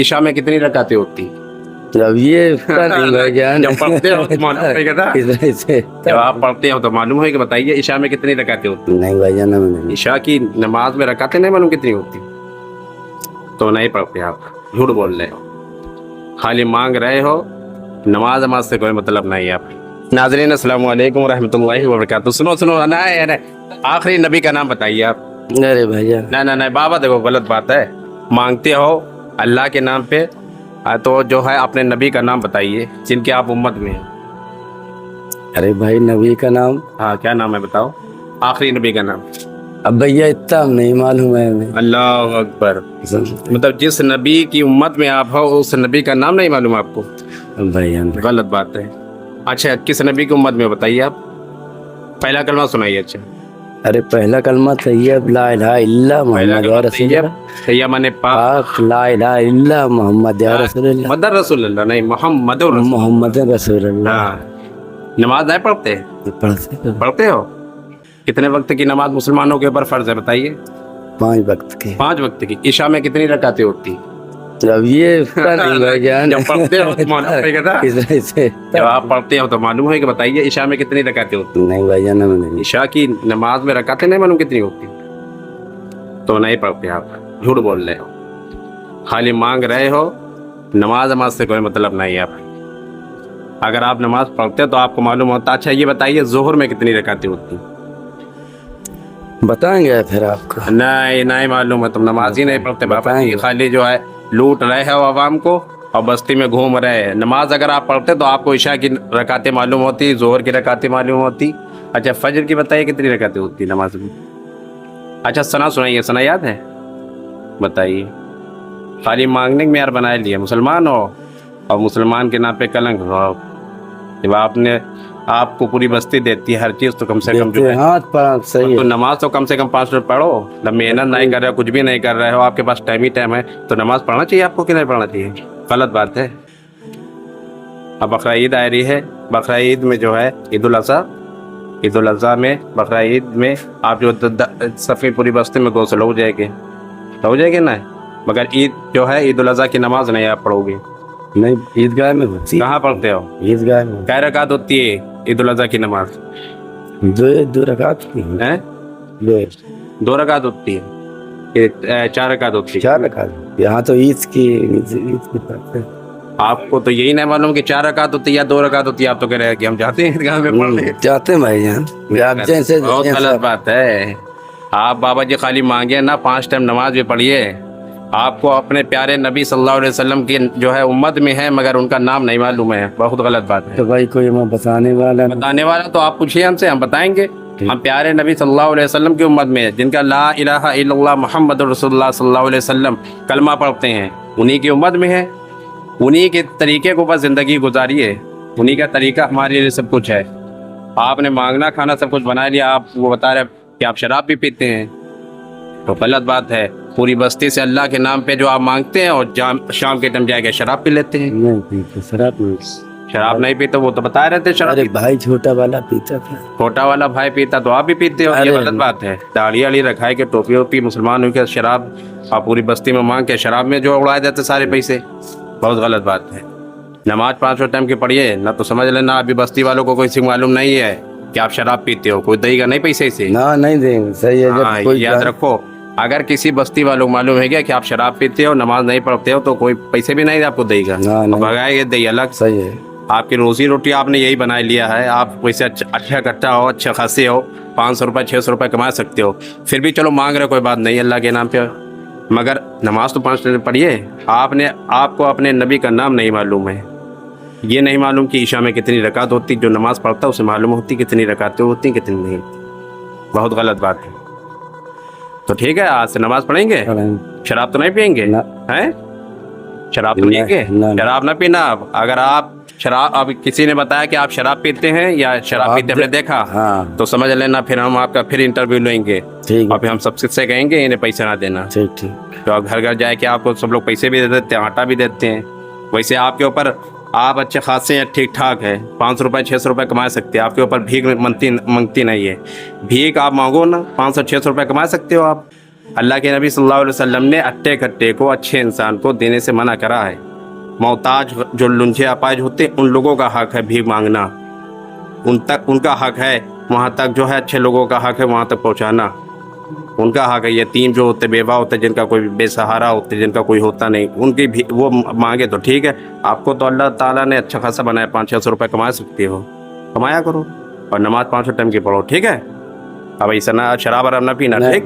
عشاء میں کتنی رکعتیں ہوتی؟ اب یہ جب پڑھتے ہو تو معلوم ہوئے گا نا، جب آپ پڑھتے ہو تو معلوم ہوئے گا. بتائیے عشاء میں کتنی رکعتیں ہوتی؟ نہیں بھائی جان، عشاء کی نماز میں رکعتیں نہیں معلوم کتنی ہوتی؟ تو نہیں پڑھتے آپ، جھوٹ بول رہے ہو، خالی مانگ رہے ہو. نماز سے کوئی مطلب نہیں ہے آپ. ناظرین السلام علیکم ورحمۃ اللہ وبرکاتہ. سنو آخری نبی کا نام بتائیے آپ. ارے بھائی جان نہیں بابا دیکھو غلط بات ہے. مانگتے ہو اللہ کے نام پہ تو جو ہے اپنے نبی کا نام بتائیے جن کے آپ امت میں ہیں. ارے بھائی نبی کا نام، ہاں کیا نام ہے بتاؤ، آخری نبی کا نام. اب بھیا اتنا نہیں معلوم ہے ہمیں. اللہ اکبر. مطلب جس نبی کی امت میں آپ ہو اس نبی کا نام نہیں معلوم آپ کو؟ بھائی جان غلط بات ہے. اچھا کس نبی کی امت میں بتائیے آپ، پہلا کلمہ سنائیے. اچھا ارے پہلا کلمہ طیب لا الہ الا محمد رسول اللہ. طیب مانے پاک، لا الہ الا محمد رسول اللہ. مدر رسول اللہ نہیں، محمد محمد رسول اللہ. ہاں. نماز نہیں پڑھتے؟ پڑھتے ہو. کتنے وقت کی نماز مسلمانوں کے اوپر فرض ہے بتائیے؟ 5 وقت کی. 5 وقت کی. عشاء میں کتنی رکعتیں ہوتی؟ اب یہ بھائی جان، جب پڑھتے ہو تو معلوم ہوئے گا نا، جب آپ پڑھتے ہو تو معلوم ہوئے گا. بتائیے عشاء میں کتنی رکعتیں ہوتی؟ نہیں بھائی جان نہیں. عشاء کی نماز میں رکعتیں نہیں معلوم کتنی ہوتی؟ تو نہیں پڑھتے آپ، جھوٹ بول رہے ہو، خالی مانگ رہے ہو. نماز سے کوئی مطلب نہیں ہے آپ. اگر آپ نماز پڑھتے تو آپ کو معلوم ہوتا. اچھا یہ بتائیے ظہر میں کتنی رکعتیں ہوتی؟ بتائیں گے پھر آپ کو. نہیں معلوم ہے، تم نماز ہی نہیں پڑھتے بابا. خالی جو ہے لوٹ رہے ہو عوام کو اور بستی میں گھوم رہے ہیں. نماز اگر آپ پڑھتے تو آپ کو عشاء کی رکعتیں معلوم ہوتی، ظہر کی رکعتیں معلوم ہوتی. اچھا فجر کی بتائیے کتنی رکعتیں ہوتی نماز میں؟ اچھا ثنا سنائیے. ثنا یاد ہے؟ بتائیے. خالی مانگنے میں یار بنا لیا. مسلمان ہو اور مسلمان کے نام پہ کلنک ہو. جب آپ کو پوری بستی دیتی ہے ہر چیز تو کم سے کم جو ہے ہاتھ پر صحیح تو نماز تو کم سے کم 5 منٹ پڑھو. جب محنت نہیں کر رہے ہو، کچھ بھی نہیں کر رہے ہو، آپ کے پاس ٹائم ہی ٹائم ہے تو نماز پڑھنا چاہیے آپ کو کہ نہیں پڑھنا چاہیے؟ غلط بات ہے. اب بقرہ عید آ رہی ہے. بقرہ عید میں جو ہے عید الاضحیٰ میں بقرہ عید میں آپ جو صفی پوری بستی میں گوشت ہو جائے گے نا. مگر عید جو ہے عید الاضحیٰ کی نماز نہیں آپ پڑھو گے. نہیں عیدگاہ میں ہوتی. کہاں پڑھتے ہو؟ عیدگاہ میں. کیا رکعت ہوتی ہے عید الاضحیٰ کی نماز؟ 2 رکعت کی ہیں. 2 رکعت ہوتی ہے، 4 رکعت ہوتی ہے. 4 رکعت. یہاں تو عید کی پڑھتے ہیں. آپ کو تو یہی نہیں معلوم کہ 4 رکعت ہوتی ہے یا 2 رکعت ہوتی ہے. آپ تو کہہ رہے ہیں کہ ہم جاتے ہیں عیدگاہ میں پڑھنے. جاتے ہیں بھائی جان. بہت غلط بات ہے. آپ بابا جی خالی مانگے نا، 5 ٹائم نماز بھی پڑھیے. آپ کو اپنے پیارے نبی صلی اللہ علیہ وسلم کی جو ہے امت میں ہے مگر ان کا نام نہیں معلوم ہے. بہت غلط بات ہے. تو بھائی کوئی ہمیں بتانے والا تو آپ پوچھیے ہم سے، ہم بتائیں گے. ہم پیارے نبی صلی اللہ علیہ وسلم کی امت میں جن کا لا الہ الا اللہ محمد رسول اللہ صلی اللہ علیہ وسلم کلمہ پڑھتے ہیں، انہی کی امت میں ہے. انہی کے طریقے کو بس زندگی گزاریے. انہی کا طریقہ ہمارے لیے سب کچھ ہے. آپ نے مانگنا کھانا سب کچھ بنا لیا، آپ وہ بتا رہے کہ آپ شراب بھی پیتے ہیں تو غلط بات ہے. پوری بستی سے اللہ کے نام پہ جو آپ مانگتے ہیں اور شام کے ٹائم جا کے شراب پی لیتے ہیں. شراب نہیں پیتے، وہ تو بتا رہے تھے شراب. ارے بھائی چھوٹا والا پیتا تھا. چھوٹا والا بھائی پیتا تو آپ بھی پیتے ہو. یہ غلط بات ہے. داڑھی واڑی رکھائے کہ ٹوپی ووپی مسلمان ہو کے شراب آپ پوری بستی میں مانگ کے شراب میں جو اڑائے جاتے سارے پیسے، بہت غلط بات ہے. نماز 5 ٹائم کی پڑھیے. نہ تو سمجھ لینا ابھی بستی والوں کو کوئی سی معلوم نہیں ہے کہ آپ شراب پیتے ہو. کوئی دے گا نہیں پیسے سے؟ نہیں دیں گے. صحیح ہے. کوئی یاد رکھو، اگر کسی بستی والوں کو معلوم ہے گیا کہ آپ شراب پیتے ہو، نماز نہیں پڑھتے ہو تو کوئی پیسے بھی نہیں آپ کو دے گا. بھگائے گا دے الگ. صحیح ہے. آپ کی روزی روٹی آپ نے یہی بنا لیا ہے. آپ ویسے اچھا کٹا ہو، اچھا خاصے ہو، 500 روپے 600 روپے کما سکتے ہو، پھر بھی چلو مانگ رہے کوئی بات نہیں اللہ کے نام پہ. مگر نماز تو 5 ٹائم پڑھیے. آپ کو اپنے نبی کا نام نہیں معلوم ہے. یہ نہیں معلوم کہ عشاء میں کتنی رکعت ہوتی. جو نماز پڑھتا ہے اسے معلوم ہوتی کتنی رکعتیں ہوتی کتنی نہیں ہوتی. بہت غلط بات ہے. تو ٹھیک ہے آج سے نماز پڑھیں گے. شراب تو نہیں پئیں گے ہیں؟ شراب تو پئیں گے. شراب نہ پینا. اگر آپ شراب، اب کسی نے بتایا کہ آپ شراب پیتے ہیں یا شراب پیتے ہم نے دیکھا تو سمجھ لینا پھر ہم آپ کا پھر انٹرویو لیں گے اور پھر ہم سب سے کہیں گے انہیں پیسے نہ دینا. تو آپ گھر جائے کہ آپ کو سب لوگ پیسے بھی دے دیتے ہیں، آٹا بھی دیتے ہیں. ویسے آپ کے اوپر آپ اچھے خاصے ہیں، ٹھیک ٹھاک ہے، 500 روپے 600 روپے کما سکتے ہیں. آپ کے اوپر بھیک منگتی نہیں ہے. بھیک آپ مانگو نا، 500 600 روپے کما سکتے ہو آپ. اللہ کے نبی صلی اللہ علیہ وسلم نے اٹے کٹے کو اچھے انسان کو دینے سے منع کرا ہے. محتاج جو لنچے اپاہج ہوتے ہیں ان لوگوں کا حق ہے بھیک مانگنا, ان کا حق ہے وہاں تک جو ہے, اچھے لوگوں کا حق ہے وہاں تک پہنچانا, ان کا حق ہے. یتیم جو ہوتے, بیوہ ہوتے, جن کا کوئی بے سہارا ہوتے, جن کا کوئی ہوتا نہیں, ان کی بھی وہ مانگے تو ٹھیک ہے. آپ کو تو اللہ تعالیٰ نے اچھا خاصا بنایا, 500-600 روپے کما سکتے ہو, کمایا کرو, اور نماز 5 ٹائم کی پڑھو, ٹھیک ہے. اب ایسا نہ شراب وراب نہ پینا, ٹھیک.